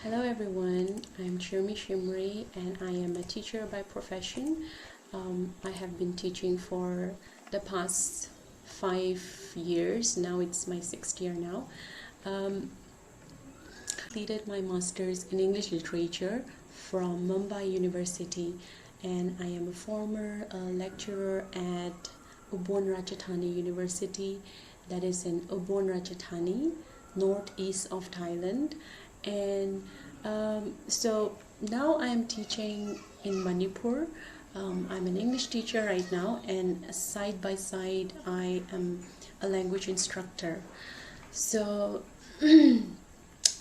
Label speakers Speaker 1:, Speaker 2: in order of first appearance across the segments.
Speaker 1: Hello everyone, I'm Chirmi Shimray and I am a teacher by profession. I have been teaching for the past 5 years. Now it's my 6th year now. Completed my master's in English literature from Mumbai University, and I am a former lecturer at Ubon Ratchathani University, that is in Ubon Ratchathani, northeast of Thailand. And so now I am teaching in Manipur. I'm an English teacher right now, and side by side I am a language instructor. So I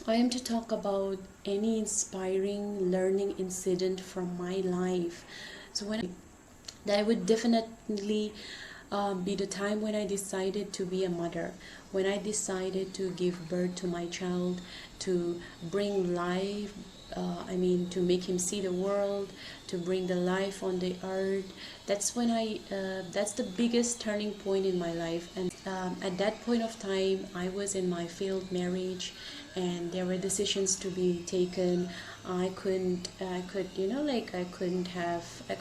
Speaker 1: am to talk about any inspiring learning incident from my life. So that would definitely be the time when I decided to be a mother, when I decided to give birth to my child, to bring life, to make him see the world, to bring the life on the earth. That's when that's the biggest turning point in my life. And at that point of time, I was in my failed marriage, and there were decisions to be taken. I could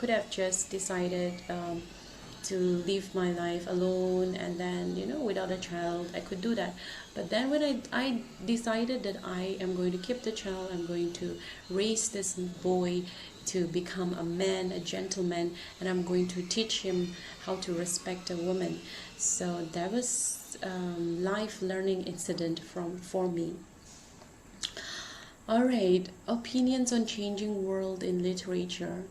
Speaker 1: have just decided to live my life alone, and then without a child I could do that. But then when I decided that I am going to keep the child, I'm going to raise this boy to become a man, a gentleman, and I'm going to teach him how to respect a woman. So that was life learning incident for me. Alright, opinions on changing world in literature.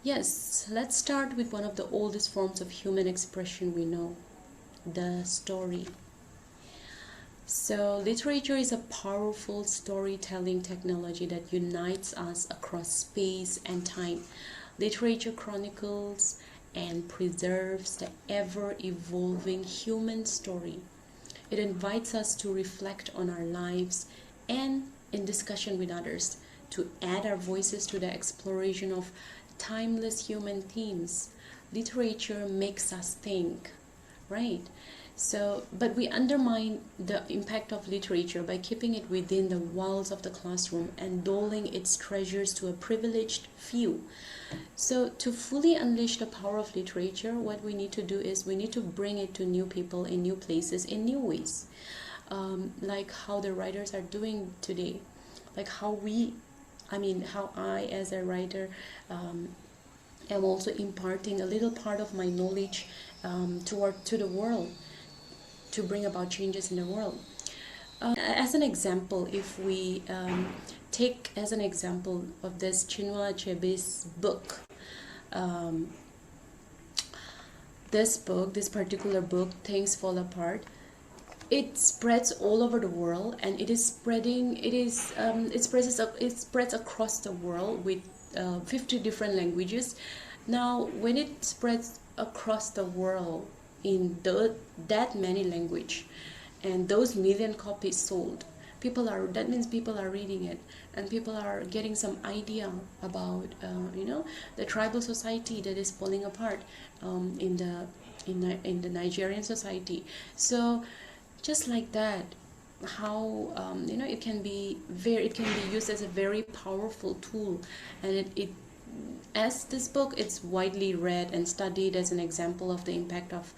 Speaker 1: Yes, let's start with one of the oldest forms of human expression we know, the story. So literature is a powerful storytelling technology that unites us across space and time. Literature chronicles and preserves the ever-evolving human story. It invites us to reflect on our lives and, in discussion with others, to add our voices to the exploration of timeless human themes. Literature makes us think, right? So, but we undermine the impact of literature by keeping it within the walls of the classroom and doling its treasures to a privileged few. So to fully unleash the power of literature, what we need to do is we need to bring it to new people in new places in new ways, like how the writers are doing today, like how I as a writer am also imparting a little part of my knowledge to the world, to bring about changes in the world. As an example, if we take as an example of this Chinua Achebe's book, this particular book, Things Fall Apart, it spreads all over the world, and it spreads across the world with 50 different languages. Now when it spreads across the world in that many language, and those million copies sold, that means people are reading it, and people are getting some idea about the tribal society that is falling apart in the Nigerian society. So just like that, how it can be used as a very powerful tool. And as this book, it's widely read and studied as an example of the impact of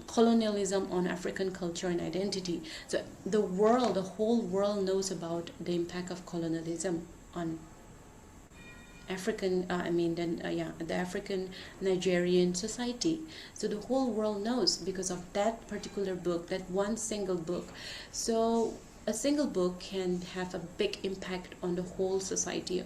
Speaker 1: colonialism on African culture and identity. So the whole world knows about the impact of colonialism on the African Nigerian society. So the whole world knows because of that particular book, that one single book. So a single book can have a big impact on the whole society,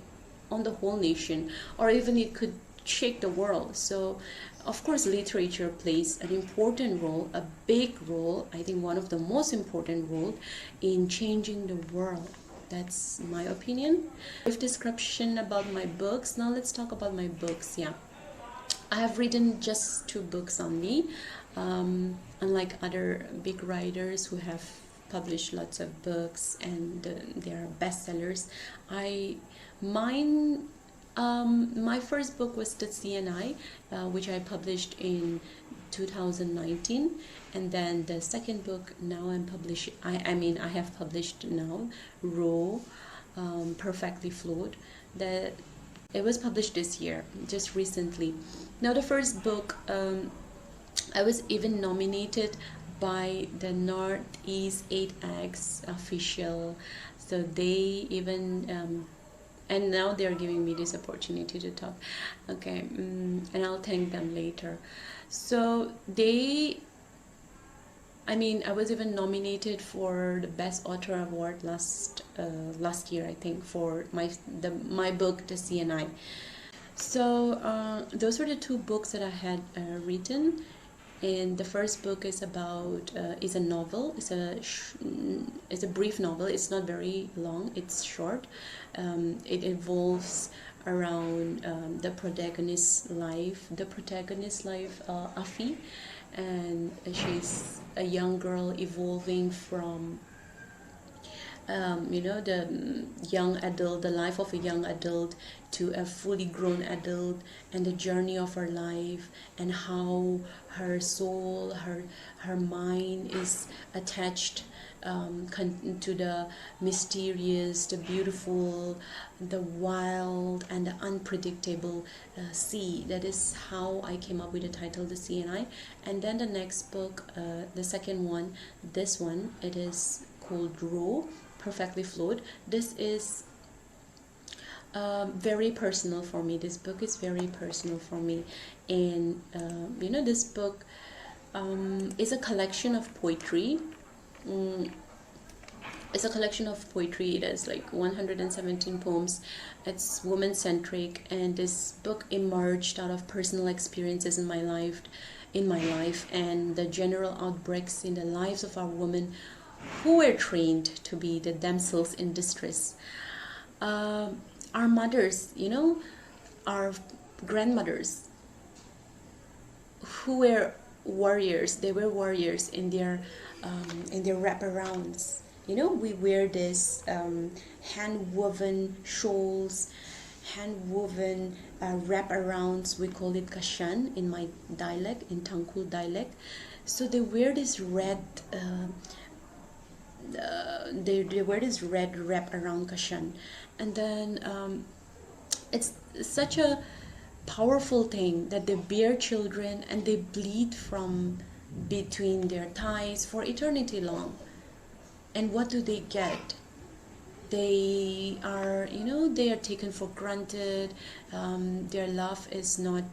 Speaker 1: on the whole nation, or even it could shake the world. So of course literature plays an important role, a big role, I think one of the most important role in changing the world. That's my opinion. Brief description about my books. Now let's talk about my books. Yeah, I have written just 2 books only, unlike other big writers who have published lots of books and they are bestsellers. My first book was the CNI, which I published in 2019, and then the second book now I have published now, Raw, Perfectly Flawed. That it was published this year, just recently. Now the first book, I was even nominated by the NE8x official, so they even and now they're giving me this opportunity to talk. Okay, and I'll thank them later. So I was even nominated for the Best Author Award last year, I think, for my book, The CNI. So those were the two books that I had written, and the first book is a novel. It's a brief novel. It's not very long. It's short. It involves around the protagonist's life. Afi, and she's a young girl evolving from the young adult, the life of a young adult, to a fully grown adult, and the journey of her life, and how her soul, her mind is attached to the mysterious, the beautiful, the wild, and the unpredictable sea. That is how I came up with the title, The CNI. And then the next book, the second one, this one, it is called Raw, Perfectly Flawed. This is very personal for me. This book is very personal for me, and this book is a collection of poetry. It's a collection of poetry. It has like 117 poems. It's woman-centric, and this book emerged out of personal experiences in my life, and the general outbreaks in the lives of our women who were trained to be the damsels in distress. Our mothers, our grandmothers, who were warriors. They were warriors in their wraparounds. We wear this hand-woven shawls, hand-woven wraparounds. We call it kashan in my dialect, in Tangkul dialect. So they wear this red. They wear this red wrap around kashan, and then it's such a powerful thing that they bear children and they bleed from between their thighs for eternity long. And what do they get? They are taken for granted. Their love is not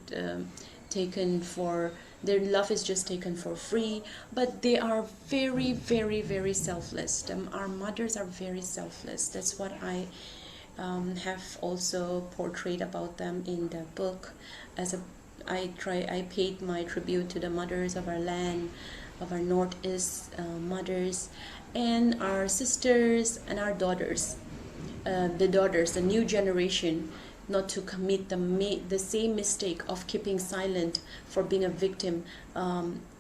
Speaker 1: taken for their love is just taken for free, but they are very, very, very selfless. Our mothers are very selfless. That's what I have also portrayed about them in the book. I paid my tribute to the mothers of our land, of our Northeast mothers, and our sisters and our daughters, the new generation, not to commit the same mistake of keeping silent for being a victim,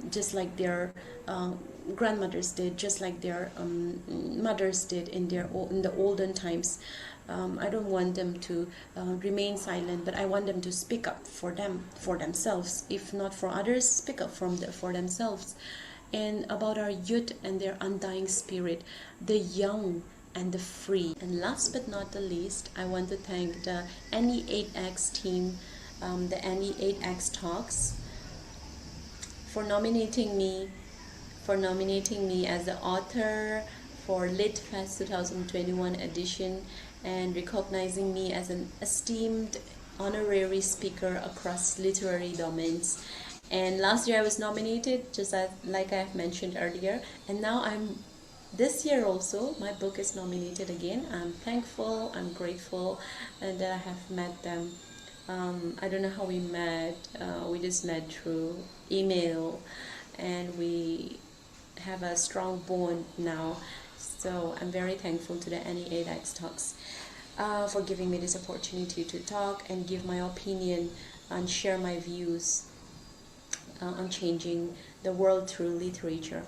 Speaker 1: just like their grandmothers did, just like their mothers did in the olden times. I don't want them to remain silent, but I want them to speak up for themselves. If not for others, speak up for themselves. And about our youth and their undying spirit, the young and the free. And last but not the least, I want to thank the NE8x team, the NE8x Talks, for nominating me as the author for Litfest 2021 edition, and recognizing me as an esteemed honorary speaker across literary domains. And last year I was nominated, just like I have mentioned earlier, and now this year also my book is nominated again. I'm thankful, I'm grateful, and that I have met them. I don't know how we met. We just met through email, and we have a strong bond now. So I'm very thankful to the NE8x Talks for giving me this opportunity to talk and give my opinion and share my views on changing the world through literature.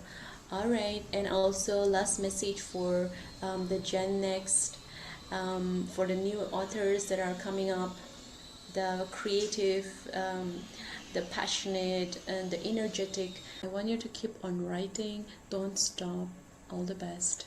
Speaker 1: Alright, and also last message for the Gen Next, for the new authors that are coming up, the creative, the passionate, and the energetic. I want you to keep on writing, don't stop. All the best.